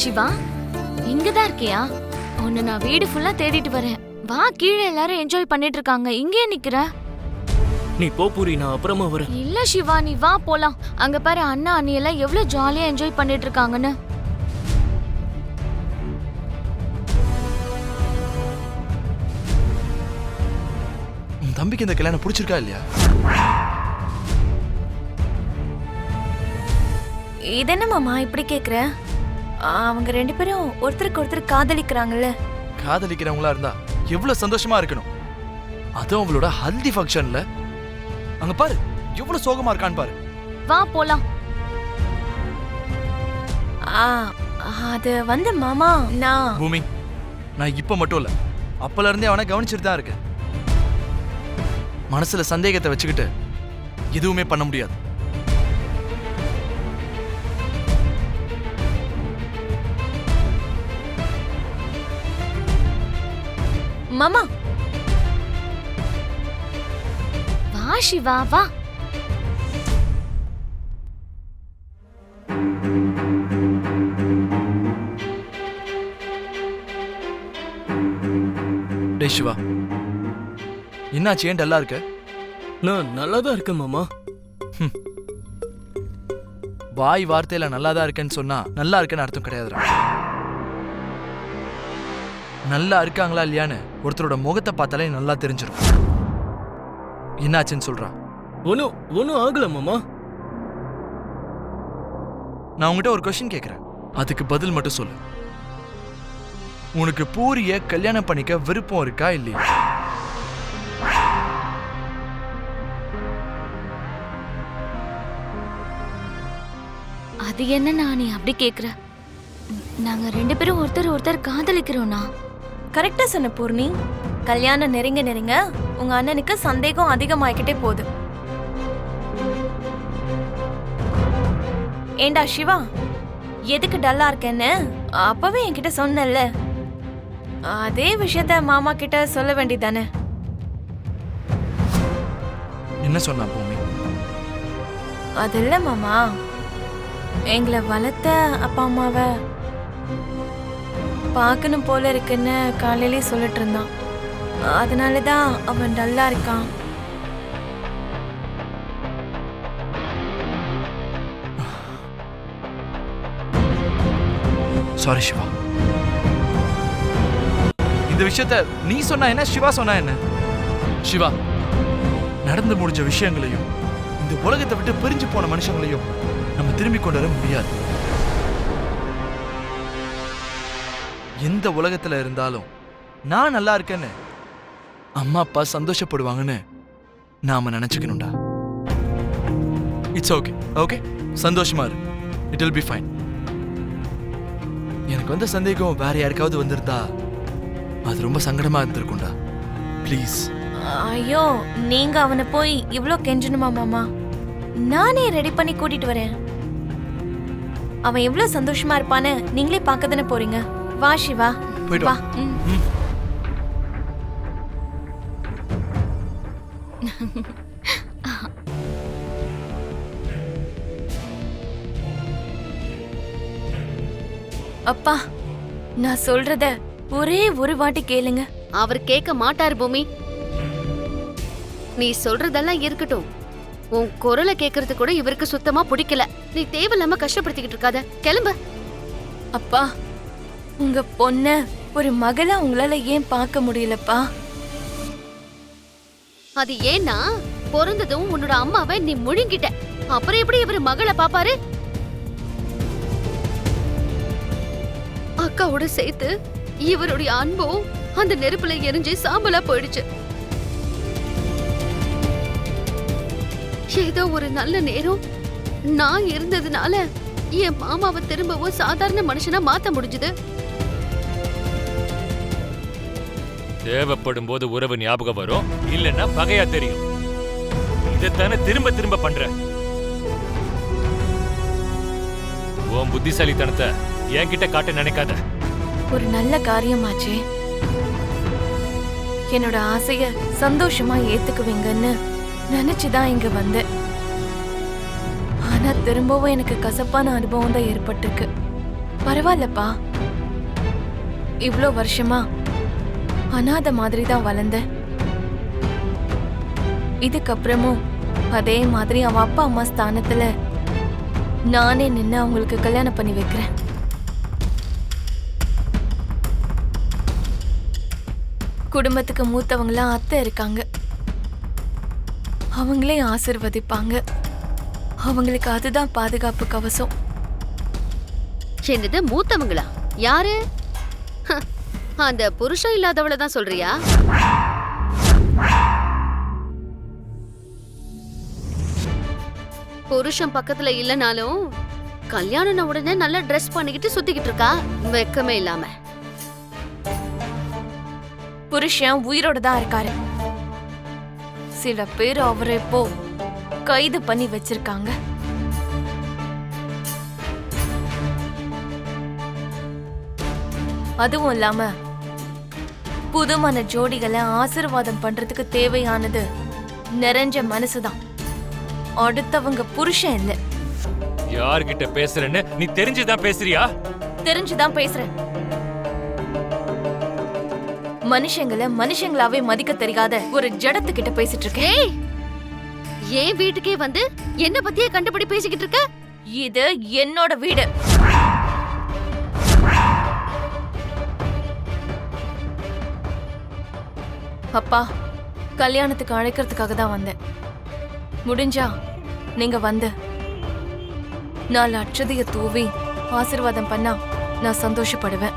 சிவா, இங்கதான் இருக்கியா? உன்னை நான் வீடு ஃபுல்லா தேடிட்டு வரேன். வா, கீழே எல்லாரும் என்ஜாய் பண்ணிட்டு இருக்காங்க, இங்கே நிக்கிற. நீ போ பூரி, நான் அப்புறமா வரேன். இல்ல சிவா, நீ வா போலாம். அங்க பாரு, அண்ணா அண்ணி எல்லாம் எவ்வளவு ஜாலியா என்ஜாய் பண்ணிட்டு இருக்காங்கன்னு. உன் தம்பிக்கு இந்த கல்யாணம் பிடிச்சிருக்கா இல்லையா? இது என்ன மாமா இப்படி கேக்குற? அவங்க ரெண்டு பேரும் ஒருத்தருக்கு ஒருத்தர் காதலிக்கிறாங்கல்ல. காதலிக்கிறவங்களா இருந்தா எவ்வளவு சந்தோஷமா இருக்கணும். அதுவும் அவளோட ஹல்தி ஃபங்க்ஷன்ல. அங்க பாரு, எவ்வளவு சோகமா இருக்கான்னு பாரு. வா போலாம். அது வந்து மாமா, நான் பூமி, நான் இப்ப மட்டும் இல்ல, அப்பல இருந்தே அவனை கவனிச்சுட்டு தான் இருக்கேன். மனசுல சந்தேகத்தை வச்சுக்கிட்டு எதுவுமே பண்ண முடியாது. மாமா வா சிவா, வா. டேய் சிவா, என்னாச்சு? ஏன் டல்லா இருக்க? நான் நல்லா தான் இருக்கேன் மாமா. வாய் வார்த்தையில நல்லாதான் இருக்கேன்னு சொன்னா நல்லா இருக்கேன்னு அர்த்தம் கிடையாதுடா. நல்லா இருக்காங்களா இல்லையான்னு ஒருத்தரோட முகத்தை பார்த்தாலே நல்லா தெரிஞ்சிடும். என்னாச்சுன்னு சொல்றான். ஒன்னும் ஆகல மாமா. நான் உங்ககிட்ட ஒரு கொஸ்டின் கேட்கிறேன், அதுக்கு பதில் மட்டும் சொல்லு. உனக்கு பூரிய கல்யாணம் பண்ணிக்க விருப்பம் இருக்கா இல்லையா? அது என்ன நீ அப்படி கேக்குற? நாங்க ரெண்டு பேரும் ஒருத்தர் ஒருத்தர் காதலிக்கிறோம்னா. கரெக்டா சொன்ன பூர்ணி. கல்யாணம் நெருங்க உங்க அண்ணனுக்கு சந்தேகம் அதிகமாயிக்கிட்டே போகுது. ஏண்டா சிவா, எதுக்கு டல்லா இருக்கேன்னு அப்பவே என்கிட்ட சொன்னல. அதே விஷயத்த மாமா கிட்ட சொல்ல வேண்டியதானே? என்ன சொன்னா பூமி? அது இல்ல மாமா, எங்களை வளர்த்த அப்பா அம்மாவை பார்க்கணும் போல இருக்குன்னு காலையிலே சொல்லிட்டு இருந்தான். அதனாலதான் அவன் டல்லா இருக்கான். சாரி சிவா. இந்த விஷயத்த நீ சொன்னா என்ன, சிவா சொன்னா என்ன? சிவா, நடந்து முடிஞ்ச விஷயங்களையும் இந்த உலகத்தை விட்டு பிரிஞ்சு போன மனுஷங்களையும் நம்ம திரும்பி கொண்டு வர முடியாது. எந்த உலகத்துல இருந்தாலும் நான் நல்லா இருக்கேன்னு அம்மா அப்பா சந்தோஷப்படுவாங்கன்னு நாம நினைச்சுக்கணும்டா. இட்ஸ் ஓகே, ஓகே, சந்தோஷமா இரு. It will be fine. எனக்கு வந்த சந்தேகம் வேற யாருக்காவது வந்திருந்தா அது ரொம்ப சங்கடமா இருந்திருக்கும்டா. ப்ளீஸ். ஐயோ, நீங்க அவனை போய் இவ்ளோ கெஞ்சணுமா மாமா? நானே ரெடி பண்ணி கூட்டிட்டு வரேன். அவன் எவ்வளவு சந்தோஷமா இருப்பான்னு நீங்களே பார்க்க தானே போறீங்க. வா சிவா, போயிட்டு வா. வா. அப்பா, நான் சொல்றத ஒரே ஒரு வாட்டி கேளுங்க. அவர் கேட்க மாட்டாரு பூமி. நீ சொல்றதெல்லாம் இருக்கட்டும், உன் குரலை கேக்குறது கூட இவருக்கு சுத்தமா பிடிக்கல. நீ தேவையில்லாம கஷ்டப்படுத்திக்கிட்டு இருக்காத, கிளம்பு. அப்பா, உங்க பொண்ண ஒரு மகளா உங்களால ஏன் பார்க்க முடியலப்பா? அது ஏன்னா பிறந்ததும் உன்னோட அம்மாவை நீ முழுங்கிட்ட. அப்புறம் எப்படி இவரு மகளை பாப்பாரு? அக்காவோட சேர்த்து இவருடைய அன்பும் அந்த நெருப்புல எரிஞ்சு சாம்பலா போயிடுச்சு. ஏதோ ஒரு நல்ல நேரம் நான் இருந்ததுனால என் மாமாவை திரும்பவும் சாதாரண மனுஷனா மாத்த முடிஞ்சது. தேவைப்படும் போது உறவு ஞாபகம் வரும், இல்லன்னா பகையா தெரியும். இதைத்தானே திரும்ப திரும்ப பண்ற. உன் புத்திசாலித்தனத்தை என்கிட்ட காட்ட நினைக்காத. ஒரு நல்ல காரியமாச்சே. என்னோட ஆசைய சந்தோஷமா ஏத்துக்குவீங்கன்னு நினைச்சுதான் இங்க வந்தேன். ஆனா திரும்பவும் எனக்கு கசப்பான அனுபவம் தான் ஏற்பட்டிருக்கு. பரவாயில்லப்பா. இவ்ளோ வருஷமா அனாதை மாதிரி தான் வளர்ந்த. இதுக்கப்புறமும் அதே மாதிரி அவ அப்பா அம்மா ஸ்தானத்துல நானே நின்னு அவங்களுக்கு கல்யாணம் பண்ணி வைக்கிறேன். குடும்பத்துக்கு மூத்தவங்களாம் அத்தை இருக்காங்க. அவங்களே ஆசிர்வதிப்பாங்க. அவங்களுக்கு அதுதான் பாதுகாப்பு கவசம். என்னது மூத்தவங்களா? யாரு? ஹ, அந்த புருஷன் இல்லாதவள தான் சொல்றியா? புருஷன் பக்கத்துல இல்லனாலும் கல்யாணம் உடனே நல்லா ட்ரெஸ் பண்ணிக்கிட்டு சுத்திக்கிட்டு இருக்கா, வெக்கமே இல்லாம. புருஷன் உயிரோட தான் இருக்காரு. சில பேர் அவரை இப்போ கைது பண்ணி வச்சிருக்காங்க. அதுவும் இல்லாம புதுமண ஜோடிகளை ஆசீர்வாதம் பண்றதுக்கு தேவையானது நிறைஞ்ச மனசுதான், அடுத்தவங்க புருஷன் இல்ல. யார்கிட்ட பேசுறேன்னு நீ தெரிஞ்சுதான் பேசுறியா? தெரிஞ்சுதான் பேசுறேன். மனுஷங்களை மனுஷங்களாவே மதிக்க தெரியாத ஒரு ஜடத்துக்கிட்ட பேசிட்டு இருக்கேன். ஏய், ஏன் வீட்டுக்கே வந்து என்ன பத்தியே கண்டுபிடி பேசிக்கிட்டு இருக்க? இது என்னோட வீடு. அப்பா, கல்யாணத்துக்கு அழைக்கிறதுக்காக தான் வந்தேன். முடிஞ்சா நீங்க வந்து 4 அட்சதைய தூவி ஆசீர்வாதம் பண்ணா நான் சந்தோஷப்படுவேன்.